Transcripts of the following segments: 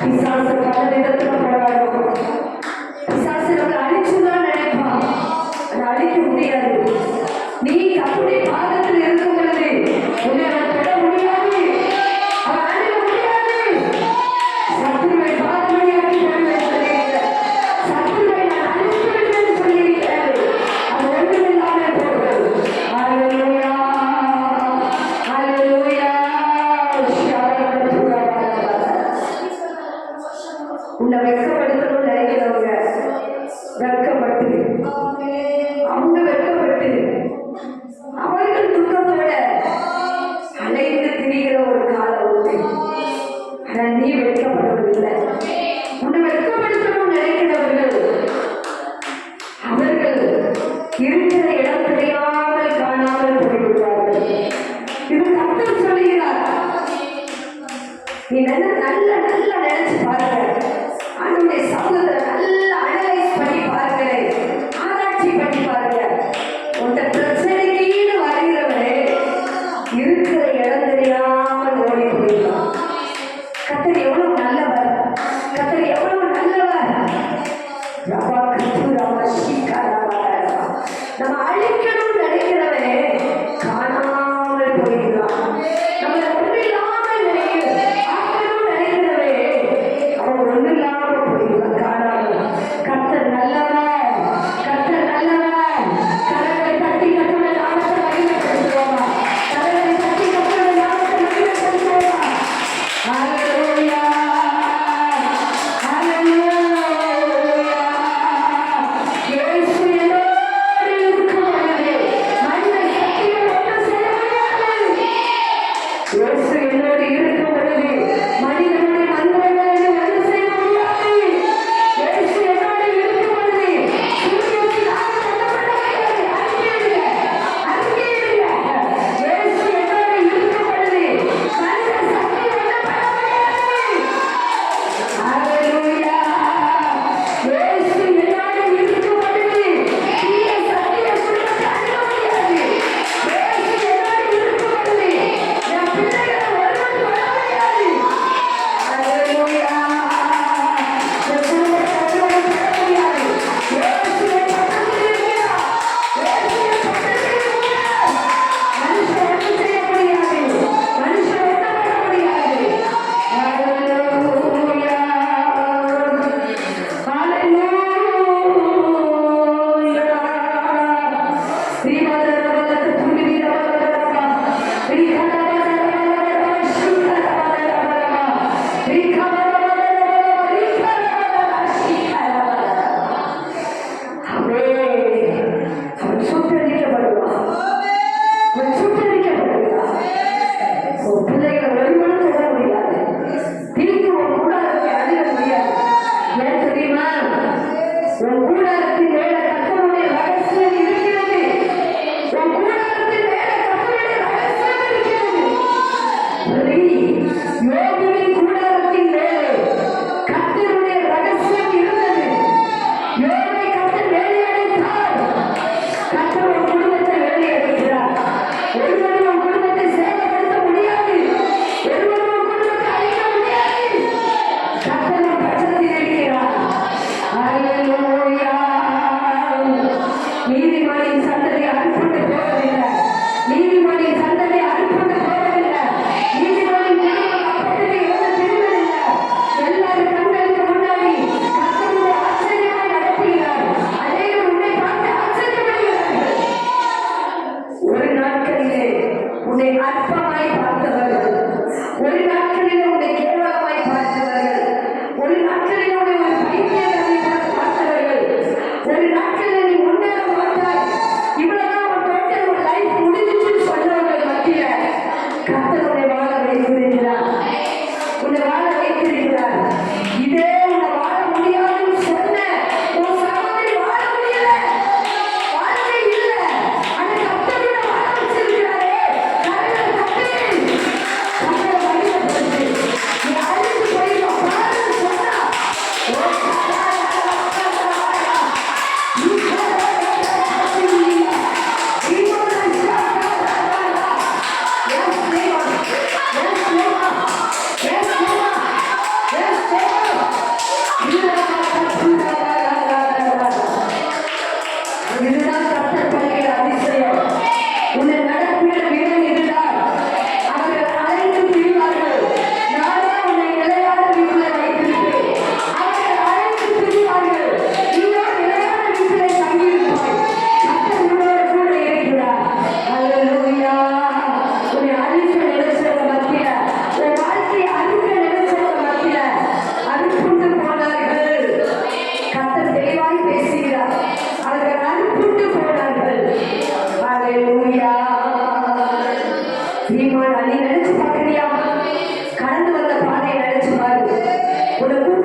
பிசாசு பல விதத்துல போராடும். பிசாசு நம்மளை அழிச்சுதான் நினைப்பான். அதை அழிக்க முடியாது. நீ கர்த்தருடைய பாதத்தில் இருக்கும் பொழுது உன்னை அவன் தொட முடியாது, அவன் அணுக முடியாது. சத்துருவை பாதமணியாக்கி போடுவேன் சொல்லியிருக்கிறார். சத்துருவை நான் அழித்து விடுவேன் சொல்லியிருக்கிறார். அது ஒன்றுமில்லாமல் போகிறது. அல்லேலூயா, அல்லேலூயா. உன்னை வெட்கப்படுத்தணும்னு நினைக்கிறவங்க வெட்கப்பட்டு, அவங்க வெட்கப்பட்டு அவர்கள் துக்கத்தோட அலைந்து திரிகிற ஒரு காலம் உண்டு. ஆனால் நீ வெட்கப்படுவதில்லை. உன்னை வெட்கப்படுத்தணும்னு நினைக்கிறவர்கள் அவர்கள் இருக்கிற இடம் தெரியாமல் காணாமல் போய்விடுவார்கள். இது கர்த்தர் சொல்லுகிறார். நீ நல்ல நினைச்சு பாருங்க. அவனுடைய சமூகத்தை நல்ல அனலைஸ் பண்ணி பாருங்க, ஆராய்ச்சி பண்ணி பாருங்க. உன்னை பிரச்சனைக்கு வருகிறவரே இருக்கிற இடம் தெரியாமல் ஓடி போயிடலாம். கர்த்தர் எவ்வளவு நல்லவர்.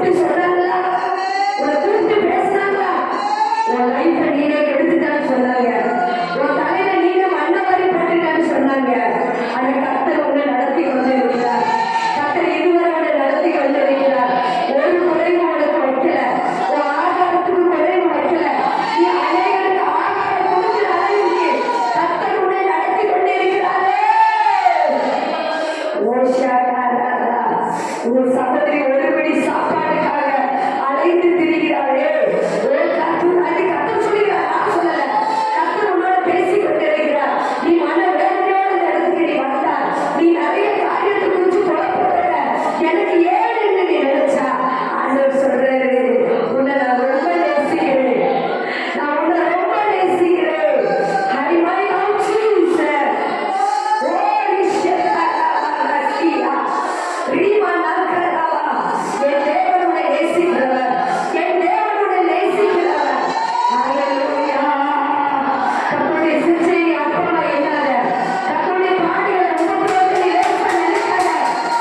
கூப்பிட்டு சொன்னாங்களா? உன்னை கூப்பிட்டு பேசினாங்களா? உன் லைஃபை நீனே கெடுத்துட்டான்னு சொன்னாங்க. உன் தலையில நீங்க மண்ண மாதிரி போட்டுட்டான்னு சொன்னாங்க. ஆனா கர்த்தர் உன்னை நடத்தி கொண்டு இருக்கிறார். கர்த்தர் இதுவரை உன்னை நடத்தி கொண்டு இருக்கிறார். ஒரு குறைவு உனக்கு வைக்கல. உன் ஆகாரத்துக்கு குறைவு வைக்கல. நீ அநேகருக்கு ஆகாரம் கொடுக்கிற அளவுக்கு கர்த்தர் உன்னை நடத்தி கொண்டு இருக்கிறாரே. ஓஷாகாரா, உன் சகோதரி ஒருபடி சாப்பாடுக்காக அலைந்து திரிகிறாரே. ஒரு கர்த்தர் அது கர்த்தர் சொல்லுகிறார், நான் சொல்லல. கர்த்தர் உன்னோட பேசிக் கொண்டிருக்கிறார். நீ மன வேதனையோட இந்த இடத்துக்கு நீ வந்தார். நீ நிறைய காரியத்தை குறித்து குழப்பப்பட்ட. எனக்கு ஏன் என்று நீ நினைச்சா ஆண்டவர் சொல்றாரு, உன்னை நான் ரொம்ப நேசிக்கிறேன். நான் உன்னை ரொம்ப நேசிக்கிறேன். I might not choose. Oh, Ishakarakia. Rima Nakarava. என் தேவன் உன்னை நேசிக்கிறவர். என் தேவன் உன்னை நேசிக்கிறவர். Hallelujah. கர்த்தருடைய சிற்சை அப்பா என்னாத. கர்த்தருடைய பாடுகளை ரொம்ப புறத்தில் லேசா நினைக்காத.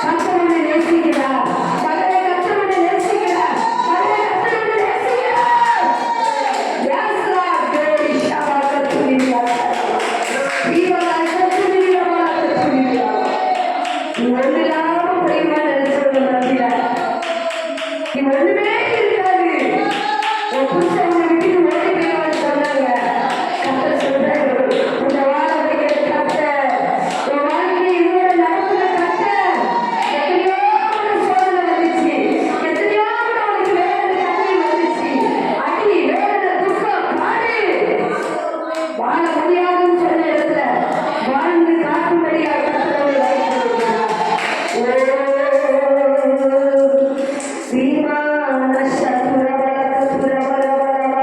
கர்த்தர் உன்னை நேசிக்கிறார். மகளே, கர்த்தர் உன்னை நேசிக்கிறார். மகளே, கர்த்தர் உன்னை நேசிக்கிறார். Yes, Lord. Glory. Shabbat-Tuliya. Viva la Tuliya, Tuliya. நீ ஒன்றில்லாம போய்மா நினைச்சவங்க மத்தியில நீ ஒண்ணுமே இருக்காது. உன் புருஷன் உன்னை விட்டுட்டு ஓடி போயிடுவான்னு சொன்னாங்க. கர்த்தர் சொல்றாரு, உன்னை வாழ வைக்கிற கர்த்தர், உன் வாழ்க்கையை இதுவரை நடத்துற கர்த்தர். எத்தனையோ முறை சோதனை வந்துச்சு, எத்தனையோ முறை உனக்கு வேதனை கண்ணீர் வந்துச்சு, அடி வேதனை துக்கம் பாடு. வாழ முடியாதுன்னு சொன்ன இடத்துல வாழ்ந்து காட்டும்படியாக கர்த்தர் உன்னை வைத்திருக்கிறார். ஓ விமான சதுரவள சதுரவளவளவள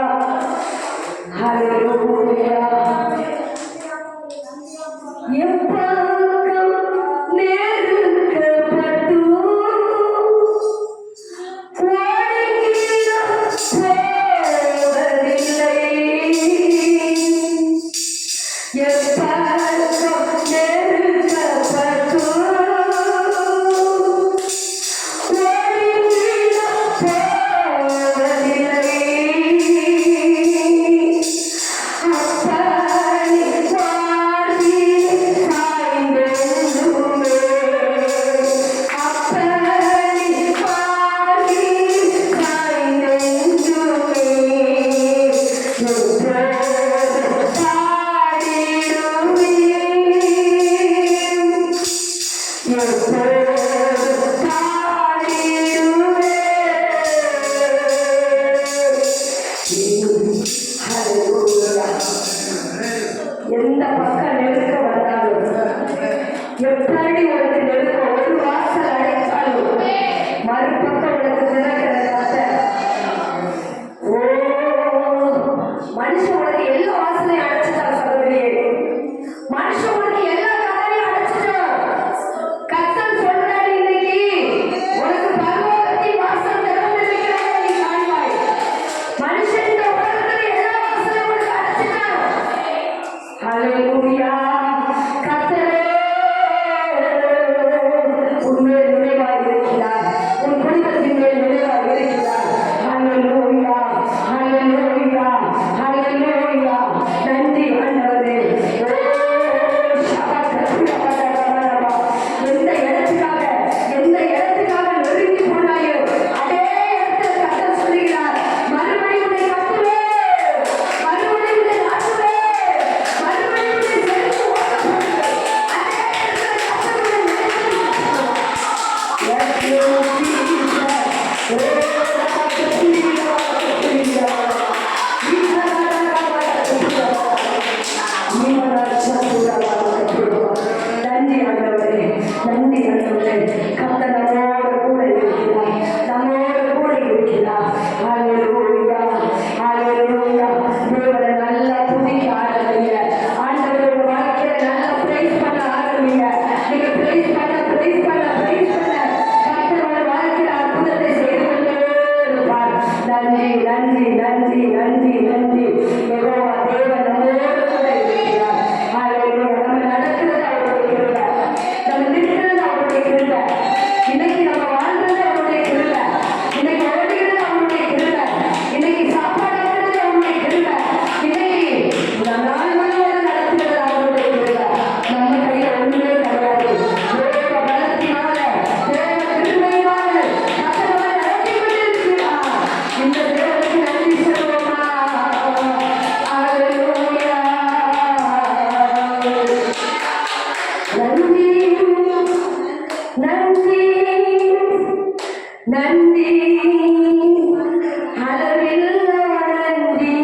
அளவில்லா நன்றி,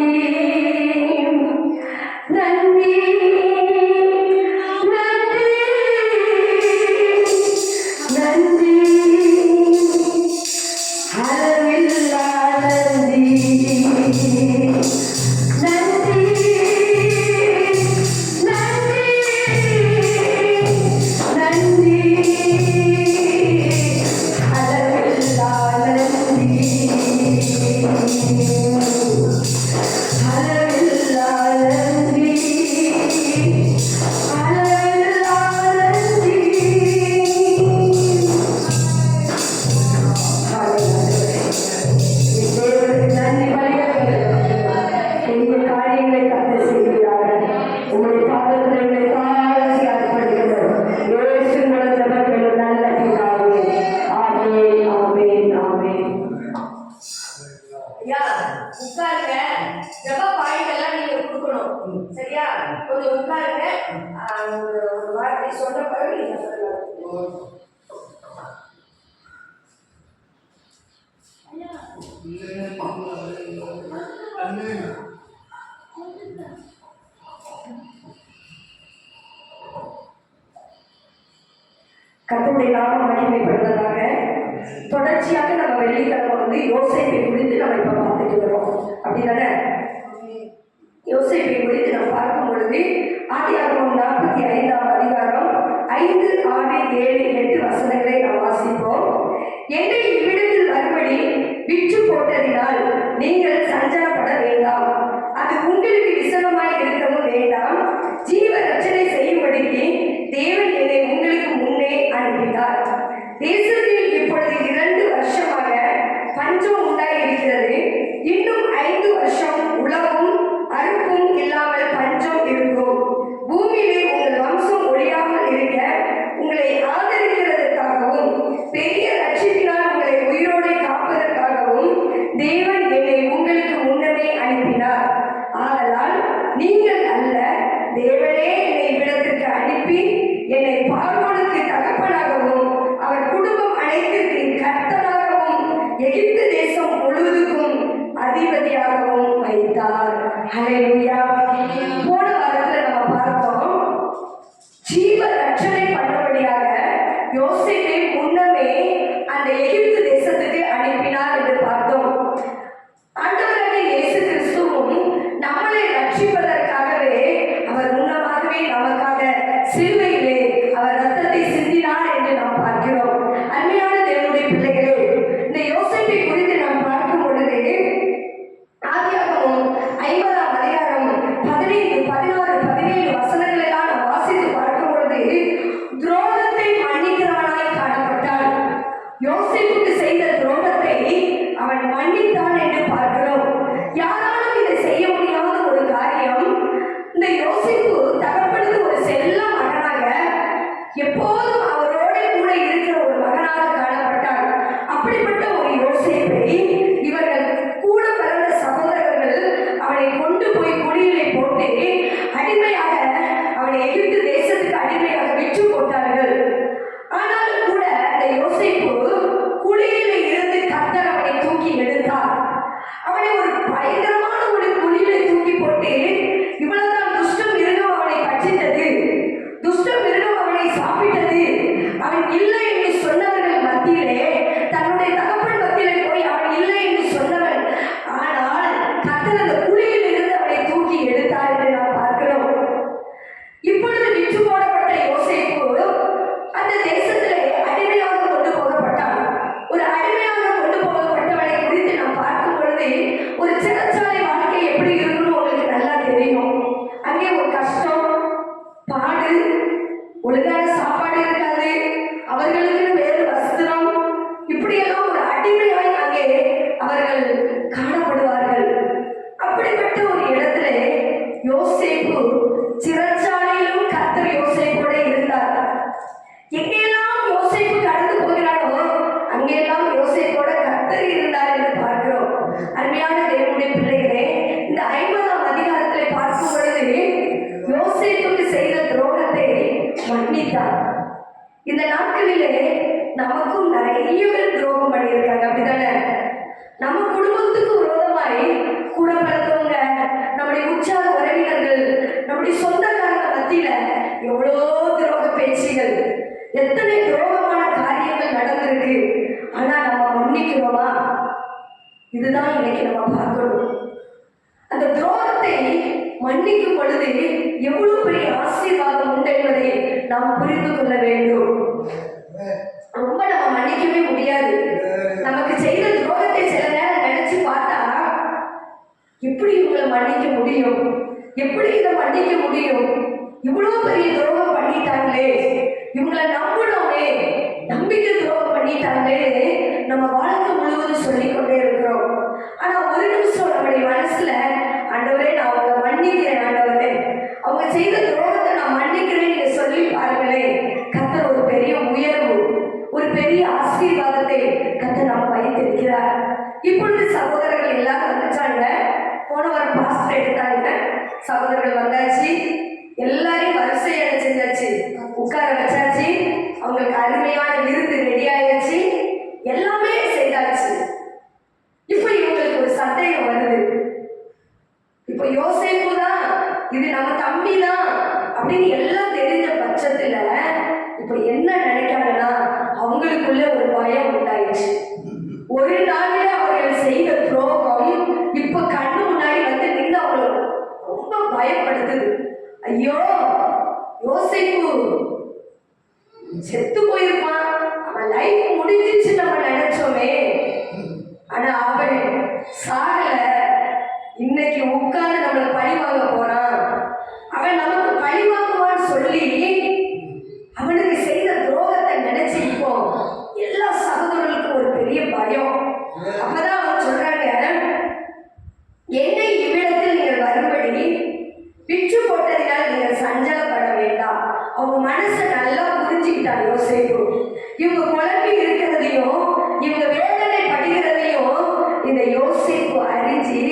நன்றி, நன்றி, நன்றி, அளவில்லா நன்றி, நன்றி, நன்றி, நன்றி, அளவில்லா நன்றி, அளவில்லா நன்றி, அளவில்லா நன்றி. தேவனுக்கு நன்றி பலியிடுங்கள். உங்கள் காரியங்களை கத்து செய்கிறார்கள். உங்களுடைய பாதத்தில் எங்களை தாழ்த்தி அர்ப்பணிக்கிறோம். இயேசு மூலம் ஜெபங்கள் நல்ல பிதாவே. ஆமென், ஆமென், ஆமென். ஐயா, உட்காருங்க. ஜெப பாயிண்டெல்லாம் நீங்க கொடுக்கணும். சரியா? கொஞ்சம் உட்காருங்க. ஒரு வார்த்தை சொன்ன பிறகு நீங்க சொல்லலாம். கர்த்தருடைய நாமம் மகிமைப்படுவதாக. தொடர்ச்சியாக நம்ம வெள்ளிக்கிழமை யோசேப்பை குறித்து நம்ம இப்ப பார்த்துட்டு வரோம். அப்படிதானே? யோசேப்பை குறித்து நம்ம பார்க்கும் பொழுது ஆதியாகமம் 45ஆம் அதிகாரம் 5, 6, 7, 8 வசனங்களை நாம் வாசிப்போம். என்னை இவ்விடத்தில் வரும்படி விற்று போட்டதினால் நீங்கள் சஞ்சலப்பட வேண்டாம், அது உங்களுக்கு விசனமாய் இருக்கவும் வேண்டாம். ஜீவ ரட்சணை செய்யும்படிக்கு தேவன் என்னை உங்களுக்கு முன்னே அனுப்பினார். தேசத்தில் இப்பொழுது 2 வருஷமாக பஞ்சம் உண்டாயிருக்கிறது. இன்னும் 5 வருஷம் உழவும் அறுப்பும் இல்லாமல் பஞ்சம் இருக்கும். பூமியிலே உங்கள் வம்சம் ஒழியாமல் இருக்க உங்களை ஆதரிக்கிறதற்காகவும் பெரிய ரட்சிப்பினால் உங்களை உயிரோடு காப்பதற்காகவும் தேவன் என்னை உங்களுக்கு முன்னமே அனுப்பினார். ஆதலால் நீங்கள் அல்ல, தேவனே என்னை இவ்விடத்திற்கு அனுப்பி என்னை பார்வோனுக்கு தகப்பனாகவும் அவர் குடும்பம் அனைத்திற்கு கர்த்தனாகவும் எகிப்து தேசம் முழுவதுக்கும் அதிபதியாகவும் வைத்தார். ஹல்லேலூயா. போன வாரத்துல நம்ம பார்த்தோம், ஜீவ ரட்சணை பண்ணும்படியாக யோசேப்பை முன்னமே அந்த எகிப்து தேசத்துக்கு அனுப்பினார் என்று பார்த்தோம். ஆண்டவராகிய இயேசு கிறிஸ்துவும் நம்மளை ரட்சிப்பதற்காகவே அவர் முன்னமாகவே நமக்காக சிலுவையிலே அவர் ரத்தத்தை சிந்தினார் என்று நாம் பார்க்கிறோம். அருமையான தேவனுடைய பிள்ளைகளே, இந்த யோசேப்பை குறித்து நாம் பார்க்கும் பொழுது ஆதியாகமம் 50ஆம் அதிகாரம் 15, 16, 17 வசனங்களை எல்லாம் நாம் வாசித்து பார்க்கும் பொழுது துரோகத்தை மன்னிக்கிறவனாய் காணப்பட்டான். யோசேப்புக்கு செய்த துரோகத்தை அவன் மன்னித்தான் என்று பார்க்கிறோம். யாராலும் இதை செய்ய முடியாத ஒரு காரியம். இந்த யோசேப்பு தகப்பனுக்கு ஒரு செல்ல மகனாக, எப்போதும் அவரோட கூட இருக்கிற ஒரு மகனாக காணப்பட்டான். அப்படிப்பட்ட ஒரு யோசேப்பை இவர்கள் கூட பிறந்த சகோதரர்கள் அவனை கொண்டு போய் குடியிலே போட்டு அடிமையாக அவனை எகிப்து தேசத்துக்கு அடிமையாக விற்று போட்டார்கள். ஆனாலும் கூட அந்த யோசேப்பு குழியிலே இருந்து கர்த்தர் அவனை தூக்கி எடுத்தார். அவனை ஒரு பயங்கரமான ஒரு குழியிலே தூக்கி போட்டு இவ்வளவுதான் துஷ்ட மிருகம் அவனை பட்சித்தது, துஷ்ட மிருகம் அவனை சாப்பிட்டது. அவன் இல்லை என்று சொன்னவர்கள் மத்தியிலே, தன்னுடைய தகப்பன் மத்தியிலே போய் அவன் இல்லை என்று சொன்னவன், ஆனால் கர்த்தர் அந்த குழியில் இருந்து அவனை தூக்கி எடுத்தார் என்று நாம் பார்க்கிறோம். இப்பொழுது விற்று போடப்பட்ட யோசேப்பு அந்த தேசத்திலே அடிமையாக கொண்டு போகப்பட்டான். ஒரு அடிமையாக கொண்டு போகப்பட்டவனை குறித்து நாம் பார்க்கும் பொழுது ஒரு சிறைச்சாலை வாழ்க்கை எப்படி இருக்குன்னு உங்களுக்கு நல்லா தெரியும். அங்கே ஒரு கஷ்டம், பாடு, ஒழுங்கான சாப்பாடு இருக்காது, அவர்களுக்கு வேறு வஸ்திரம், இப்படியெல்லாம் ஒரு அடிமையாய் அங்கே அவர்கள் காணப்படுவார்கள். அப்படிப்பட்ட ஒரு இடத்துல யோசேப்பு சிறைச்சாலையிலும் கர்த்தர் யோசேப்போட இருந்தார். எங்கெல்லாம் யோசேப்பு கடந்து போகிறானோ அங்கெல்லாம் யோசேப்போட கர்த்தர் இருந்தார் என்று பார்க்கிறோம். அருமையான தேவனுடைய பிள்ளைகளே, இந்த 50ஆம் அதிகாரத்திலே பார்க்கும் பொழுது யோசேப்புக்கு செய்த துரோகத்தை மன்னித்தார். இந்த நாட்களிலே நமக்கும் நிறைய பேர் துரோகம் பண்ணியிருக்காங்க. அப்படிதானே? நம்ம குடும்பத்துக்கு விரோதமாய் கூட பிறந்தவங்க, நம்முடைய உற்சாக உறவினர்கள், நம்முடைய சொந்தக்காரங்க மத்தியில எவ்வளோ துரோக பேச்சுகள், எத்தனை துரோகமான காரியங்கள் நடந்திருக்கு. ஆனா நம்ம மன்னிக்கிறோமா? இதுதான் இன்னைக்கு நம்ம பார்க்கணும். அந்த துரோகத்தை மன்னிக்கும் பொழுது எவ்வளவு பெரிய ஆசீர்வாதம் உண்டு என்பதை நாம் புரிந்து கொள்ள வேண்டும். ரொம்ப நம்ம மன்னிக்கவே முடியாது. நமக்கு செய்த துரோகத்தை சில நேரம் நினைச்சு பார்த்தா, எப்படி இவங்களை மன்னிக்க முடியும், எப்படி இதை மன்னிக்க முடியும், இவ்வளவு பெரிய துரோகம் பண்ணிட்டாங்களே, இவங்களை நம்பணுமே, நம்பிக்கை துரோகம் பண்ணிட்டாங்களே நம்ம வாழ்க்கை முழுவதும் சொல்லிக் கொண்டே இருக்கிறோம். ஆனா ஒரு நிமிஷம் நம்முடைய மனசுல, ஆண்டவரே நான் அவங்களை மன்னிக்கிறேன், ஆண்டவரே அவங்க செய்த துரோகத்தை நான் மன்னிக்கிறேன் நீங்க சொல்லி பாருங்களேன். கர்த்தர் ஒரு பெரிய உயர்வு, ஒரு பெரிய ஆசீர்வாதத்தை கர்த்தர் நம்ம வைத்திருக்கிறார். இப்பொழுது சகோதரர்கள் எல்லாரும் வந்துட்டாங்க. போன வாரம் பாஸ்டர் எடுத்தாங்க, சகோதரர்கள் வந்தாச்சு, எல்லாரையும் வரிசை என்ன செஞ்சாச்சு, உட்கார வச்சாச்சு, அவங்களுக்கு அருமையான விருந்து ரெடி ஆயிடுச்சு, எல்லாமே செய்தாச்சு. இப்ப இவங்களுக்கு ஒரு சந்தேகம் வருது. இப்ப யோசேப்பு தான், இது நம்ம தம்பி தான் அப்படின்னு எல்லாம் தெரிஞ்ச பட்சத்துல இப்ப என்ன நினைக்காங்கன்னா, அவங்களுக்குள்ள ஒரு பயம் உண்டாயிடுச்சு. ஒரு நாளில அவர்கள் செய்த துரோகம் இப்ப கண்ணு முன்னாடி வந்து நின்று அவங்களுக்கு ரொம்ப பயப்படுத்துது. ஐயோ, யோசேப்பு செத்து போயிருப்பான், அவன் லைஃப் முடிஞ்சிச்சு நம்ம நினைச்சோமே, ஆனா அவன் சாகல, இன்னைக்கு உட்கார்ந்து நம்மளை பழி வாங்க போறான், அவன் நமக்கு பழி வாங்குவான்னு சொல்லி அவனுக்கு செய்த துரோகத்தை நினைச்சு இப்போ எல்லா சகோதரர்களுக்கும் ஒரு பெரிய பயம். அப்பதான் அவன் சொல்றாங்க, என்னை இவ்விடத்தில் நீங்கள் வரும்படி பிச்சு போட்டதினால் நீங்கள் சஞ்சலப்பட வேண்டாம். அவங்க மனசை நல்லா புரிஞ்சுக்கிட்டாங்க யோசேப்பு. இவங்க குழம்பி இருக்கிறதையும் இவங்க வேதனை படுகிறதையும் இந்த யோசேப்பு அறிஞ்சு,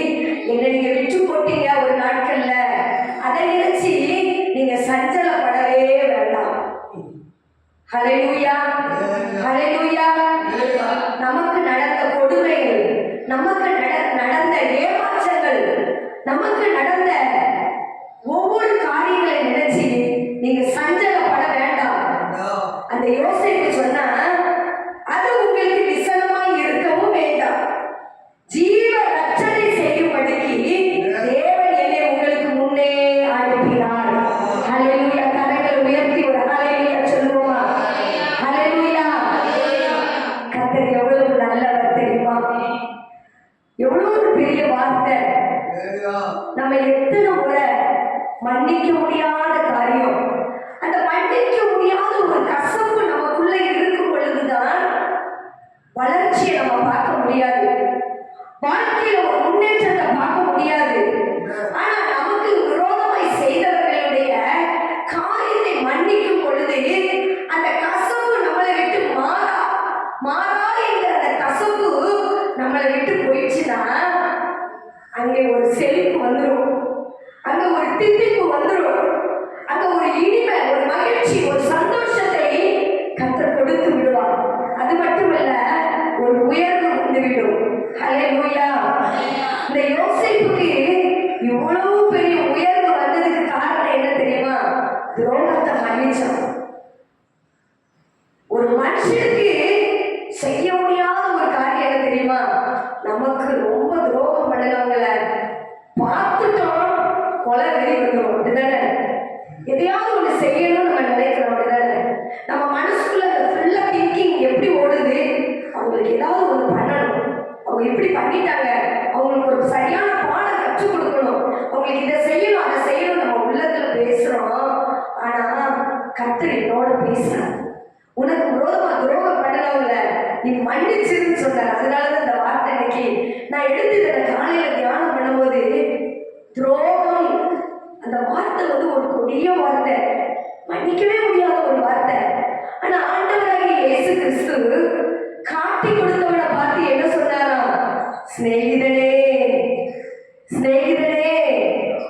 என்ன நீங்க விட்டு போட்டீங்க ஒரு நாட்கள்ல, அதை நினைச்சு நீங்க சஞ்சலப்படவே வேண்டாம். ஹல்லேலூயா, ஹல்லேலூயா. நமக்கு நடந்த கொடுமைகள், நமக்கு நடந்த ஏமாற்றங்கள், நமக்கு நடந்த ஒவ்வொரு காரியங்களை நினைச்சு நீங்க சஞ்சலப்பட வேண்டாம். அந்த யோசேப்பு சொன்னா, அது உங்களுக்கு விசனமாய் இருக்கவும் வேண்டாம். ஜீவ ரட்சனை செய்யும்படிக்கு தேவன் என்னை உங்களுக்கு முன்னே அனுப்பினார். ஹல்லேலூயா. கரங்களை உயர்த்தி ஒரு ஹல்லேலூயா சொல்லுவோமா? ஹல்லேலூயா. கர்த்தர் எவ்வளவு நல்லவர் தெரியுமா? எவ்வளவு ஒரு பெரிய வார்த்தை. நம்ம எத்தனை முறை மன்னிக்க முடியாத காரியம், அந்த மன்னிக்க முடியாத ஒரு கசப்பு நமக்குள்ள இருக்கும் பொழுதுதான் வளர்ச்சியை நம்ம பார்க்க முடியாது, வாழ்க்கையில ஒரு முன்னேற்றத்தை பார்க்க முடியாது. ஆனா நமக்கு விரோதமாய் செய்தவர்களுடைய காரியத்தை மன்னிக்கும் பொழுது அந்த கசப்பு நம்மளை விட்டு மாறா என்ற அந்த கசப்பு நம்மளை விட்டு போயிடுச்சுன்னா அங்கே ஒரு செழிப்பு வந்துடும், அங்க ஒரு தித்திப்பு வந்துடும், அங்க ஒரு இனிமை, ஒரு மகிழ்ச்சி, ஒரு சந்தோஷத்தை கர்த்தர் கொடுத்து விடுவார். அது மட்டுமல்ல, ஒரு உயர்வு வந்துவிடும். ஹல்லேலூயா. இந்த யோசேப்புக்கு இவ்வளவு பெரிய உயர்வு வந்ததுக்கு காரணம் என்ன தெரியுமா? துரோகத்தை மன்னிச்சான். ஒரு மனுஷனுக்கு செய்ய முடியாத ஒரு காரியம் என்ன தெரியுமா? நமக்கு ரொம்ப துரோகம் பண்ணவங்கள பார்த்துட்டோம், கொலை வெறி வந்துடும். அப்படிதானே? எதையாவது ஒண்ணு செய்யணும் நம்ம நினைக்கிறோம். அப்படிதானே? நம்ம மனசுக்குள்ள ஃபுல்லா திங்கிங் எப்படி ஓடுது, அவங்களுக்கு ஏதாவது ஒண்ணு பண்ணணும், அவங்க எப்படி பண்ணிட்டாங்க, அவங்களுக்கு ஒரு சரியான பாடம் கற்றுக் கொடுக்கணும், அவங்களுக்கு இதை செய்யணும் அதை செய்யணும் நம்ம உள்ளத்துல பேசுறோம். ஆனா கர்த்தர் என்னோட பேசுறான். உனக்கு விரோதமா துரோகம் பண்ணவங்கள நீ மன்னிச்சிருன்னு சொன்னார். அதனாலதான் இந்த வார்த்தை இன்னைக்கு நான் எடுத்து இதை காலையில தியானம் பண்ணும்போது, துரோகம் அந்த வார்த்தை வந்து ஒரு கொடிய வார்த்தை, மன்னிக்கவே முடியாத ஒரு வார்த்தை. ஆனா ஆண்டவராகிய இயேசு கிறிஸ்து காட்டி கொடுத்தவனை பார்த்து என்ன சொன்னாராம்? சிநேகிதனே, சிநேகிதனே,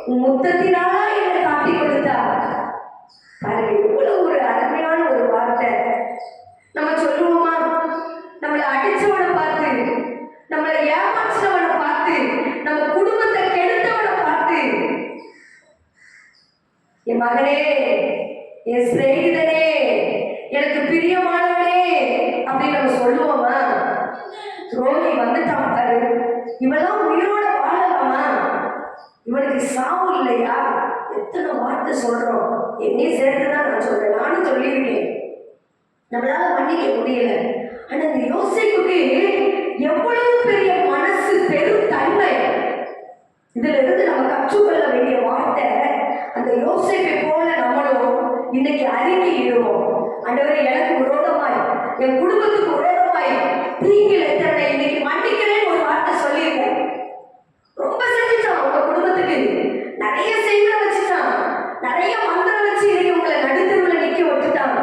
உன் முத்தத்தினாலா என்னை காட்டி கொடுத்தா. பாருங்க, இவ்வளவு ஒரு அருமையான ஒரு வார்த்தை. நம்ம சொல்லுவோமா? நம்மளை அடிச்சவனை பார்த்து, நம்மளை என் மகனே, என் சிநேகிதனே, எனக்கு பிரியமானவனே அப்படின்னு நம்ம சொல்லுவோமா? துரோகி வந்துட்டான் பாரு, இவெல்லாம் உயிரோட வாழலாமா? இவனுக்கு சாவு இல்லையா? எத்தனை வார்த்தை சொல்றோம். என்னையும் சேர்த்துதான் நான் சொல்றேன். நானும் சொல்லியிருக்கேன், நம்மளால மன்னிக்க முடியல. ஆனா இந்த யோசேப்புக்கு எவ்வளவு பெரிய மனசு, பெரும் தன்மை. இதுல இருந்து நம்ம கற்றுக்கொள்ள வேண்டிய வார்த்தை, அந்த யோசேப்பை போல நம்மளும் இன்னைக்கு அறிக்கையிடுவோம். ஆண்டவரே, எனக்கு விரோதமாய், என் குடும்பத்துக்கு விரோதமாய் தீங்கில் எத்தனை இன்னைக்கு மன்னிக்கிறேன்னு ஒரு வார்த்தை சொல்லியிருக்கேன். ரொம்ப செஞ்சுட்டான், உங்க குடும்பத்துக்கு நிறைய செய்வன வச்சுட்டான், நிறைய மந்திரம் வச்சு இன்னைக்கு உங்களை நடுத்தருவில் நிக்க வச்சுட்டான்,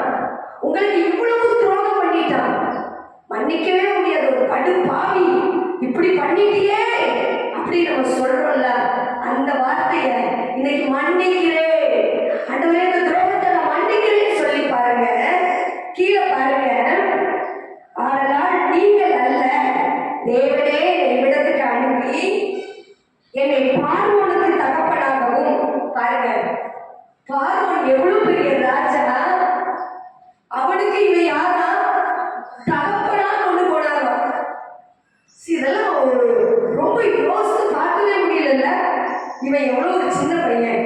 உங்களுக்கு இவ்வளவு துரோகம் பண்ணிட்டான். மன்னிக்கவே முடியாது. ஒரு படு பாவி, இப்படி பண்ணிட்டியே அப்படி நம்ம சொல்றோம்ல, அந்த வார்த்தைய இன்னைக்கு மன்னிக்கிறேன் ஆண்டவரே, இந்த துரோகத்தை நான் மன்னிக்கிறேன்னு சொல்லி பாருங்க. கீழே பாருங்க, ஆனால் நீங்கள் அல்ல, தேவனே இவ்விடத்துக்கு அனுப்பி என்னை பார்வோனுக்கு தகப்பனாகவும். பாருங்க, பார்வோன் எவ்வளவு பெரிய ராஜா, அவனுக்கு இவன் யாரா தகப்பனா கொண்டு போனாரா? இதெல்லாம் ரொம்ப யோசித்து பார்க்கவே முடியல. இவன் எவ்வளவு ஒரு சின்ன பையன்,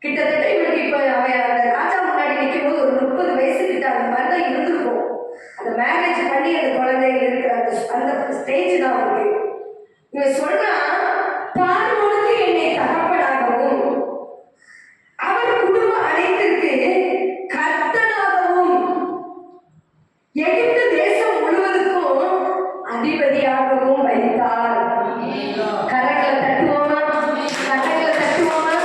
கிட்டத்தட்ட இவனுக்கு இப்ப அவன் அந்த ராஜா முன்னாடி நிற்கும் போது ஒரு 30 வயசு கிட்ட அந்த மாதிரி தான் இருந்திருக்கும். அந்த மேரேஜ் பண்ணி அந்த குழந்தைகள் இருக்கிற அந்த ஸ்டேஜ் தான் அவனுக்கு. இவன் சொல்றான், பார்வோனுக்கு என்னை தகப்பனாகவும் அவர் குடும்பம் அனைத்திற்கு கர்த்தனாகவும் எகிப்து தேசம் முழுவதுக்கும் அதிபதியாகவும் வைத்தார். கரங்களை தட்டுவோமா? கரங்களை தட்டுவோமா?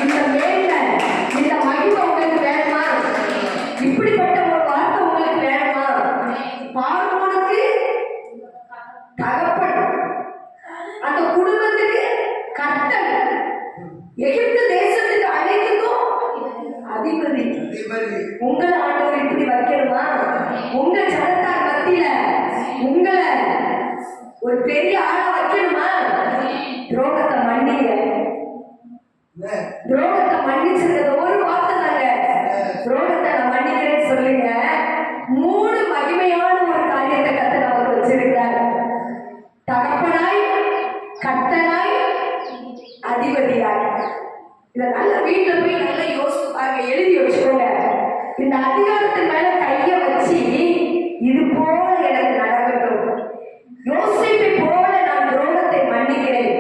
இந்த மேன்மை, இந்த மகிமை உங்களுக்கு வேணுமா? இப்படிப்பட்ட ஒரு வார்த்தை உங்களுக்கு வேணுமா? பார்வோனுக்கு தகப்பன், அந்த குடும்பத்துக்கு கர்த்தன், எகிப்து தேசத்துக்கு அனைத்துக்கும் அதிபதி. உங்களை ஆண்டவர் இப்படி வைக்கணுமா? உங்க ஜனத்தார் மத்தியில உங்களை ஒரு பெரிய ஆளா வைக்கணுமா? துரோகத்தை மன்னிங்க. துரோகத்தை மன்னிச்சிருக்கிறது ஒரு வார்த்தை தாங்க. துரோகத்தை நான் மன்னிக்கிறேன்னு சொல்லுங்க. 3 மகிமையான ஒரு காரியத்தை கர்த்தர் நமக்கு வச்சிருக்கிறார். தகப்பனாய், கர்த்தனாய், அதிபதியாய். இதை நல்ல வீட்டுல போய் நல்லா யோசிச்சு பாருங்க, எழுதி வச்சுக்கோங்க. இந்த அதிகாரத்தின் மேல கைய வச்சு, இது போல எனக்கு நடக்கட்டும், யோசிப்பை போல நான் துரோகத்தை மன்னிக்கிறேன்,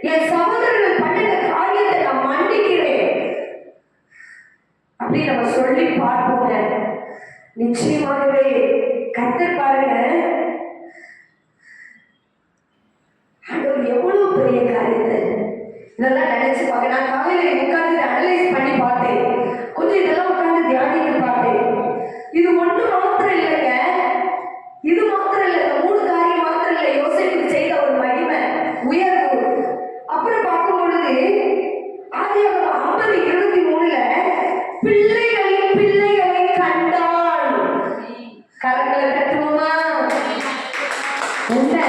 என் சகோதரர்கள் பண்ணின காரியத்தை நான் மன்னிக்கிறேன் அப்படி நம்ம சொல்லி பார்ப்போங்க. நிச்சயமாகவே கர்த்தர் பாருங்க, ஆண்டவர் எவ்வளவு பெரிய காரியத்தை இதெல்லாம் நினைச்சு பார்க்க. நான் காலையில உட்கார்ந்து அனலைஸ் பண்ணி பார்த்தேன், கொஞ்சம் இதெல்லாம் உட்கார்ந்து தியானித்து பார்த்தேன். இது ஒண்ணு மாத்திரம் இல்லைங்க, இது மாத்திரம் இல்லை, இந்த 3 காரியம் மாத்திரம் இல்லை. யோசேப்புக்கு செய்த ஒரு மகிமை, உயர்வு. அப்புறம் பார்க்கும் பொழுது ஆதியாகமம் 50:23 பிள்ளைகளின் பிள்ளைகளை கண்டான். கரங்களை தட்டுவோமா? உன்னை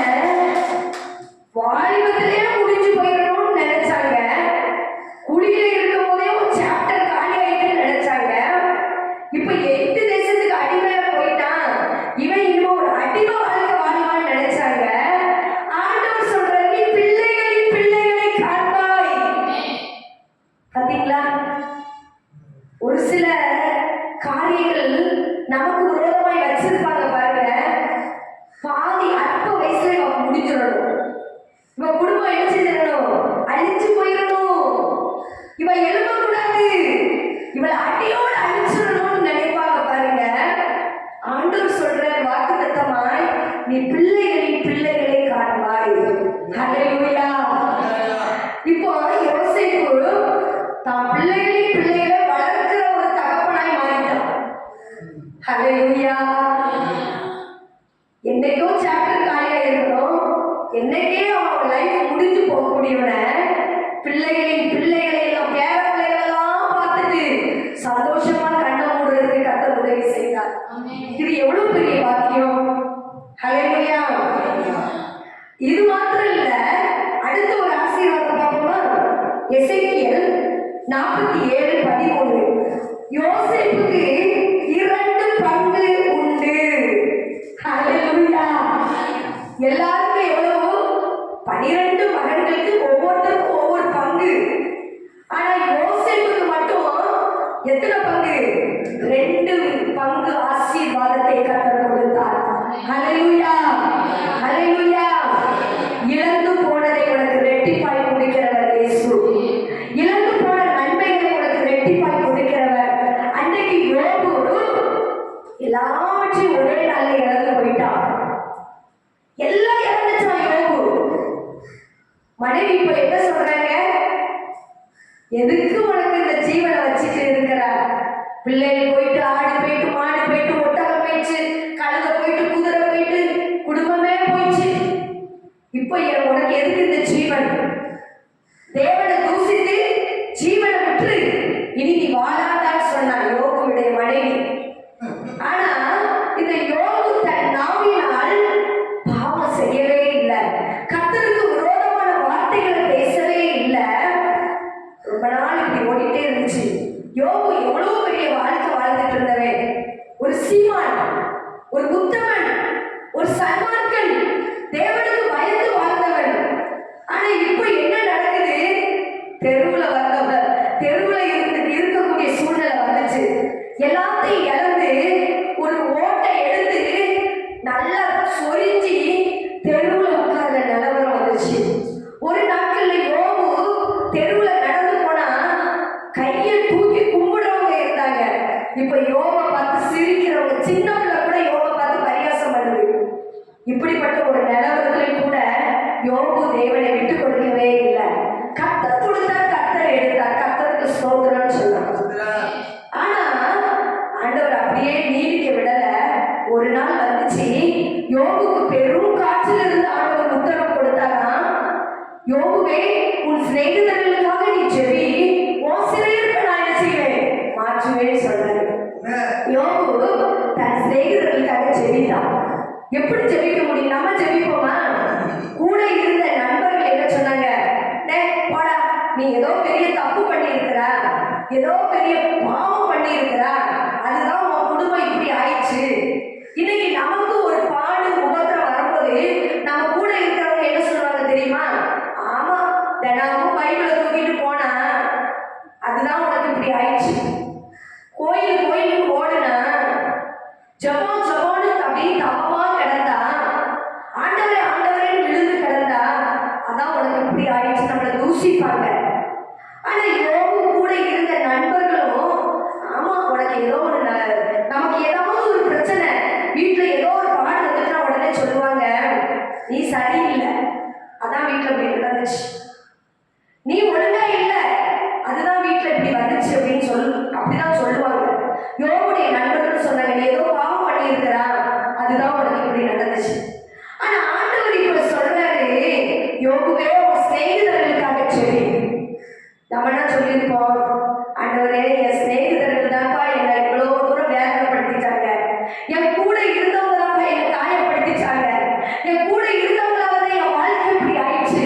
வாலிபத்திலே முடிஞ்சு போயிடணும்னு நினைச்சாங்க, குடியில இருக்கும் போதே ஒரு சாப்டர் காலி ஆயிட்டுன்னு நினைச்சாங்க. இப்ப 8 தேசத்துக்கு அடிமையா போயிட்டான், இவன் இன்னும் ஒரு அடிமை வாழ்க்கை வாழ்வான்னு நினைச்சாங்க. ஆண்டவர் சொல்ற, நீ பிள்ளைகளின் பிள்ளைகளை காண்பாய். பாத்தீங்களா? ஒரு சில காரியங்கள் நமக்கு விரோதமாய் வச்சிருப்பாங்க பாருங்க, பாதி அற்ப வயசுல இவன் முடிஞ்சிடணும், இவன் குடும்பம் என்ன செஞ்சிடணும், அழிஞ்சு போயிடணும், இவன் எழுதக்கூடாது, இவளை அடியோடு அழிச்சிடணும்னு நினைப்பாங்க பாருங்க. ஆண்டவர் சொல்ற வாக்குத்தத்தமாய், நீ பிள்ளைகளின் பிள்ளைகளை காண்பாய். ஹல்லேலூயா. இப்போ யோசேப்பு தான் பிள்ளைகளின் பிள்ளைகளை வளர்க்கிற ஒரு தகப்பனாய் மாறிட்டான். ஹல்லேலூயா. என்னைக்கோ சாப்டர் காலியா இருக்கணும், என்னைக்கே அவன் லைஃப் முடிஞ்சு போகக்கூடியவன பிள்ளைகளின் பிள்ளைகளை எல்லாம், பேர பிள்ளைகளெல்லாம் பார்த்துட்டு சந்தோஷமா கண்ணை மூடுறதுக்கு கர்த்தர் உதவி செய்தார். இது எவ்வளவு பெரிய வாக்கியம். ஹல்லேலூயா. இது மாத்திரம் இல்ல, அடுத்த ஒரு ஆசீர்வாதம் பார்ப்போமா? எசேக்கியேல் 47:13. யோசேப்புக்கு 2 பங்கு உண்டு. ஹல்லேலூயா. எல்லாருக்கும் எவ்வளவு? 12 மகன்களுக்கு ஒவ்வொருத்தருக்கும் ஒவ்வொரு பங்கு. ஆனா யோசேப்புக்கு மட்டும் எத்தனை பங்கு? 2 பங்கு ஆசீர்வாதத்தை கர்த்தர் கொடுத்தார். ஹல்லேலூயா, ஹல்லேலூயா. இழந்து போனதை உனக்கு ரெட்டிப்பாய் கொடுக்கிறவர் இயேசு. இழந்து போன நன்மைகளை உனக்கு ரெட்டிப்பாய் கொடுக்கிறவர். அன்னைக்கு யோபு எல்லாவற்றையும் ஒரே நாள்ல இழந்து போயிட்டான். எல்லாம் இழந்துச்சான் யோபு. மனைவி இப்ப என்ன சொல்றாங்க? எதுக்கு உனக்கு இந்த ஜீவனை வச்சுட்டு இருக்கிற? பிள்ளைகள் போயிட்டு, ஆடு போயிட்டு, மாடு போயிட்டு, ஒட்டகம் போயிடுச்சு, கழுத போயிட்டு, குதிரை போயிட்டு, குடும்பமே போயிடுச்சு. இப்ப உனக்கு எதுக்கு இந்த ஜீவன்? தேவனை தூசித்து ஜீவனை விட்டு இனி நீ வாழாதான் சொன்னார் யோபுடைய மனைவி. ஆனா இந்த யோபு தன் நாவினால் பாவம் செய்யவே இல்லை. கர்த்தருக்கு விரோதமான வார்த்தைகளை பேசவே இல்லை. ரொம்ப நாள் இப்படி ஓடிட்டே இருந்துச்சு. யோபு எவ்வளவு பெரிய வாழ்க்கை வாழ்ந்துட்டு இருந்தவன். ஒரு சீமான், ஒரு உத்தமன், ஒரு சன்மார்க்கன், தேவனுக்கு பயந்து வாழ்ந்தவன். ஆனா இப்ப என்ன நடக்குது? தெருவுல வந்தவர், தெருவுல இருக்கக்கூடிய சூழ்நிலை வந்துச்சு. எல்லாத்தையும் இழந்து ஒரு ஓட்டை எடுத்து நல்லா சொரிஞ்சி தெருவுல உட்கார்ற நிலவரம் வந்துச்சு. ஒரு நாட்கள்ல யோபு தெருவுல நடந்து போனா கையை தூக்கி கும்பிடுறவங்க இருந்தாங்க. இப்ப யோபை பார்த்து சிரிக்கிறவங்க, சின்ன பிள்ளை கூட யோபை பார்த்து பரிகாசம் பண்ணுது. இப்படிப்பட்ட ஒரு நிலவரத்துல கூட யோபு தேவனை விட்டு கொடுக்கவே இல்லை. கர்த்தர் கொடுத்தார், கர்த்தர் எடுத்தார், கர்த்தருக்கு ஸ்தோத்திரம் சொன்னார். ஆனா ஆண்டவர் அப்படியே நீடிக்க விடல. ஒரு நாள் வந்துச்சு, யோபுக்கு பெரும் காற்றில் இருந்து ஆண்டவர் உத்தரவு கொடுத்தாரா, யோபுவே உன் சிநேகிதர்களுக்காக நீ ஜெபி, உன் சிறையிருப்பை நான் என்ன செய்வேன்? மாற்றுவேன் சொல்றாரு. யோபு தன் சிநேகிதர்களுக்காக ஜெபித்தான். எப்படி ஜெபிக்க முடியும்? நம்ம ஜெபிப்போமா? கூட இருந்த நண்பர்கள் என்ன சொன்னாங்க? போடா, நீ ஏதோ பெரிய தப்பு பண்ணி இருக்கிற, ஏதோ பெரிய பாவம் பண்ணி இருக்கிற, அதுதான் உன் குடும்பம் இப்படி ஆயிடுச்சு. இன்னைக்கு நமக்கு ஒரு பாடு உபத்திரம் வரும்போது நம்ம கூட இருக்கிறவங்க என்ன சொல்லுவாங்க தெரியுமா? ஆமா, தினமும் பைபிளை தூக்கிட்டு போனா அதுதான் உனக்கு இப்படி ஆயிடுச்சு. கோயிலுக்கு ஓடுனா, ஜபம் ஜபம்னு அப்படியே தப்பமா கிடந்தா, ஆண்டவரே ஆண்டவரே விழுந்து கிடந்தா, அதான் உனக்கு இப்படி ஆயிடுச்சு, நம்மளை தூசிப்பாங்க. ஆனா யோபு கூட இருந்த நண்பர்களும், ஆமா உனக்கு ஏதோ ஒண்ணு, நமக்கு ஏதாவது ஒரு பிரச்சனை, வீட்டுல ஏதோ ஒரு பாடு வந்துட்டா உடனே சொல்லுவாங்க, நீ சரியில்லை, அதான் வீட்டுல இப்படி நடந்துச்சு, நீ ஒழுங்கா இல்லை, அதுதான் வீட்டுல இப்படி வந்துச்சு அப்படின்னு அப்படிதான் சொல்லுவாங்க. யோபுடைய நண்பர்கள் சொன்னாங்க, நீ ஏதோ பாவம் பண்ணி இருக்கிறா, அதுதான் உனக்கு இப்படி நடந்துச்சு. ஆனா ஆண்டவர் இப்ப சொல்றாரு, யோபுவே உன் சிநேகிதர்களுக்காக சொல்லி. நம்ம என்ன சொல்லியிருப்போம்? ஆண்டவரே, என் சிநேகிதர்கள் தான்ப்பா என்னை இவ்வளவு தூரம் வேதனைப்படுத்திட்டாங்க, என் கூட இருந்தவங்க தான்ப்பா என்னை காயப்படுத்திட்டாங்க, என் கூட இருந்தவங்களால தான் என் வாழ்க்கை இப்படி ஆயிடுச்சு,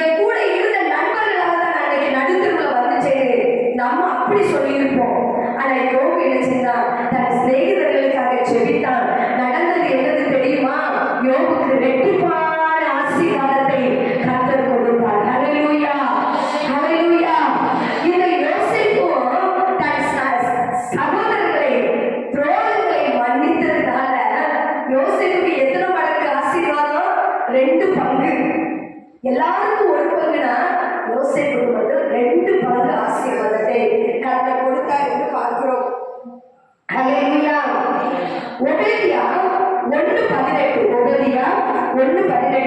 என் கூட இருந்த நண்பர்களால தான் நான் இன்னைக்கு நடுத்தருவுல வந்துச்சேன், நம்ம அப்படி சொல்லியிருப்போம். ஆனா யோபு என்ன செய்தான்? தன் சிநேகிதர்களுக்காக செபித்தான். நடந்தது என்னது தெரியுமா? யோபுக்கு ரெட்டிப்பான ஆசீர்வாதத்தை கர்த்தர் கொடுத்தார். ஹல்லேலூயா, ஹல்லேலூயா. இந்த யோசேப்பு தன் சகோதரர்களை துரோகங்களை மன்னித்ததுனால யோசேப்புக்கு எத்தனை மடங்கு ஆசீர்வாதம்? 2 பங்கு. எல்லாருக்கும் ஒரு பங்குனா யோசேப்புக்கு மட்டும் 2 பங்கு ஆசீர்வாதத்தை கர்த்தர் கொடுத்தார் என்று பார்க்கிறோம். ஹல்லேலூயா. ஒபேதியா 1:18. ஒபேதியா 1:18.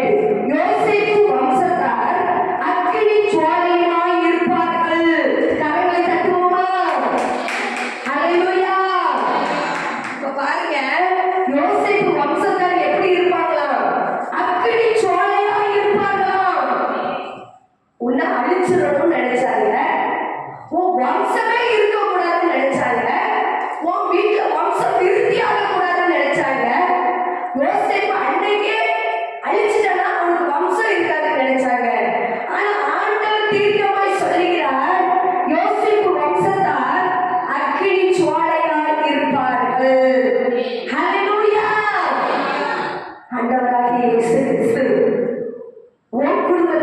யோசேப்பு வம்சத்தார் அக்கினி ஜுவாலையுமாய் இருப்பார்கள். கரங்களை தட்டுவோமா? ஹல்லேலூயா. இப்ப பாருங்க, யோசேப்பு வம்சத்தார் எப்படி இருப்பாங்களாம்? அக்கினி ஜுவாலையாய் இருப்பாங்களாம். உன்னை அழிச்சிடணும்னு நினைச்சாங்க, உன் வம்சமே இருக்கக்கூடாதுன்னு நினைச்சாங்க, உன் வீட்டுல வம்சம் விருத்தியாக கூடாதுன்னு நினைச்சாங்க. யோசேப்பு அன்னைக்கே அழிச்சிட்டனா உனக்கு வம்சம் இருக்காதுன்னு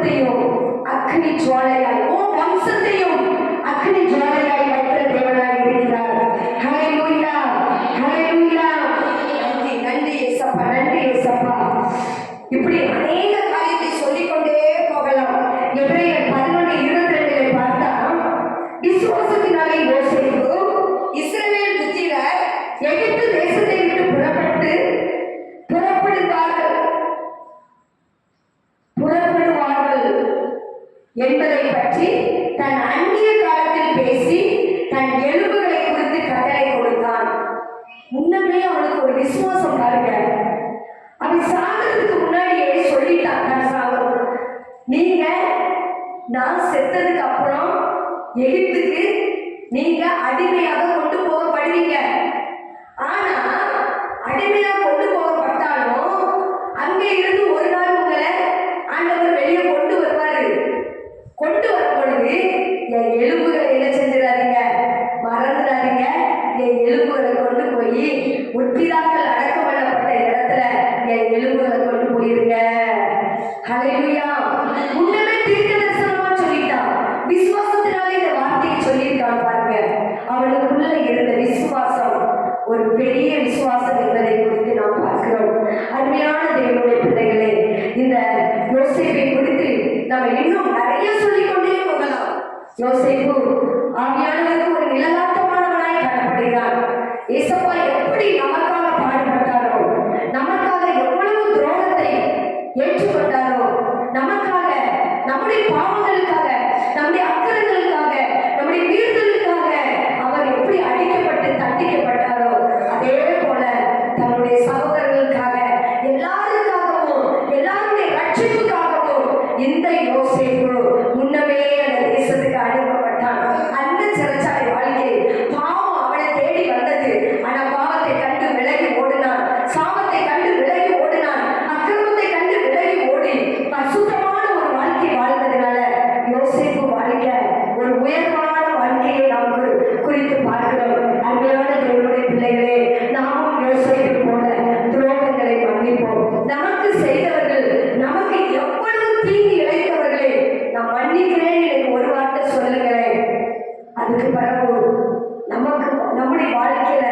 குடும்பத்தையும் அக்னி ஜுவாலையாய், உன் வம்சத்தையும் அக்னி ஜுவாலையாய் வைக்கிற தேவனாய் இருக்கிறார். ஹல்லேலூயா, ஹல்லேலூயா. நன்றி, நன்றி இயேசப்பா, நன்றி இயேசப்பா. இப்படி அநேக காரியத்தை சொல்லிக்கொண்டே போகலாம். எபிரேயர் 11:22 பார்த்தா, விசுவாசத்தினாலே யோசேப்பு இஸ்ரவேல் புத்திரர் எகிப்து தேசத்தை விட்டு புறப்படுவார்கள் என்பதை பற்றி தன் அந்நிய காலத்தில் பேசி தன் எலும்புகளை குறித்து கட்டளை கொடுத்தான். முன்னமே அவனுக்கு ஒரு விசுவாசம் பாருங்க. அவன் சாகிறதுக்கு முன்னாடியே சொல்லிட்டான், நான் சாகணும், நீங்க நான் செத்ததுக்கு அப்புறம் எகிப்துக்கு நீங்க அடிமையாக கொண்டு போகப்படுவீங்க. ஆனா அடிமையாக கொண்டு போகப்பட்டாலும் அங்கே இருந்து ஒரு நாள் உங்களை ஆண்டவர் வெளியே கொண்டு வருவாரு. கொண்டு வரும் பொழுது என் எலும்புகளை என்ன செஞ்சிடாதீங்க, மறந்துடாதீங்க. என் எலும்புகளை கொண்டு போய் முற்பிதாக்கள் அடக்கம் பண்ணப்பட்ட இடத்துல என் எலும்புகளை கொண்டு போயிருங்க. ஹல்லேலூயா. முன்னமே தீர்க்கதரிசனமா சொல்லிட்டான். விசுவாசத்தினாலே இந்த வார்த்தையை சொல்லியிருக்கான் பாருங்க. அவனுக்குள்ள இருந்த விசுவாசம் ஒரு பெரிய விசுவாசம் என்பதை குறித்து நாம் பார்க்கிறோம். அருமையான தேவனுடைய பிள்ளைகளே, இந்த யோசேப்பை குறித்து நம்ம இன்னும் நிறைய சொல்லிக்கொண்டே போகலாம். யோசேப்பு ஆவியானவருக்கு ஒரு நிழலாட்டமானவனாய் காணப்படுகிறார். ஏசப்பா எப்படி நமக்காக பாடுபட்டாரோ, நமக்காக எவ்வளவு துரோகத்தை ஏற்றுக்கொண்டாரோ, நமக்காக, நம்முடைய பாவங்களுக்காக, நம்முடைய அக்கிரங்களுக்காக, நம்முடைய மீறுதலுக்காக அவர் எப்படி அடிக்கப்பட்டு தண்டிக்கப்பட்டாரோ, அதே போல தன்னுடைய சகோதரர்களுக்காக, எல்லாருக்காகவும், எல்லாருடைய ரட்சிப்புக்காகவும் இந்த யோசேப்பு முன்னமே அந்த தேசத்துக்கு அனுப்பப்பட்டான். அந்த சிறைச்சாலை வாழ்க்கை பாவம் அவனை தேடி வந்தது. ஆனா பாவத்தை கண்டு விலகி ஓடினான், சாபத்தை கண்டு விலகி ஓடினான், அக்கிரமத்தை கண்டு விலகி ஓடி பரிசுத்தமான ஒரு வாழ்க்கை வாழ்ந்ததுனால யோசேப்பு வாழ்க்கை ஒரு உயர்வான வாழ்க்கையை நமக்கு குறித்து பார்க்கிறோம். அருமையான தேவனுடைய பிள்ளைகளே, நாமும் யோசேப்பு போல துரோகங்களை மன்னிப்போம். நமக்கு செய்தவர்கள், நமக்கு எவ்வளவு தீங்கு இழைத்தவர்களே நான் மன்னிக்கிறேன் எனக்கு ஒரு வார்த்தை சொல்லுங்களேன். அதுக்கு பிறகு நமக்கு நம்முடைய வாழ்க்கையில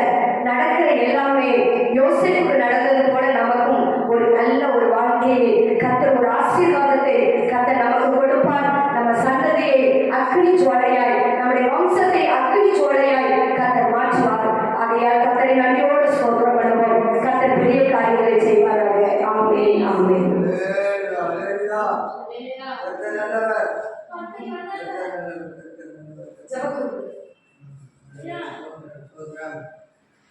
நடக்கிற எல்லாமே யோசேப்புக்கு நடந்தது போல நமக்கும் ஒரு நல்ல ஒரு வாழ்க்கையை கர்த்தர், ஒரு ஆசீர்வாதத்தை கர்த்தர் நமக்கு கொடுப்பார். நம்ம சந்ததியை அக்னி ஜுவாலையாய், நம்முடைய வம்சத்தை அக்னி ஜுவாலையாய் கர்த்தர் மாற்றுவார். ஆகையால் கர்த்தரை நன்றியோடு ஸ்தோத்திரம் பண்ணுவோம். கர்த்தர் பெரிய காரியங்களை செய்வாராக. ஆமென், ஆமென்.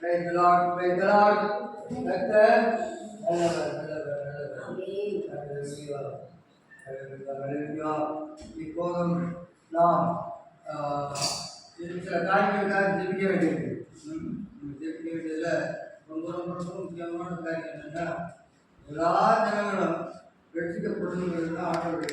Praise the Lord, praise the Lord. இப்போதும் நாம் சில காரியங்களுக்காக ஜெபிக்க வேண்டியிருக்கு. ஜெபிக்க வேண்டியதில் ரொம்ப ரொம்ப ரொம்ப முக்கியமான காரியம் என்னென்னா, எல்லா ஜனங்களும் ரட்சிக்கப்படுங்கிறது தான் ஆண்டவருடைய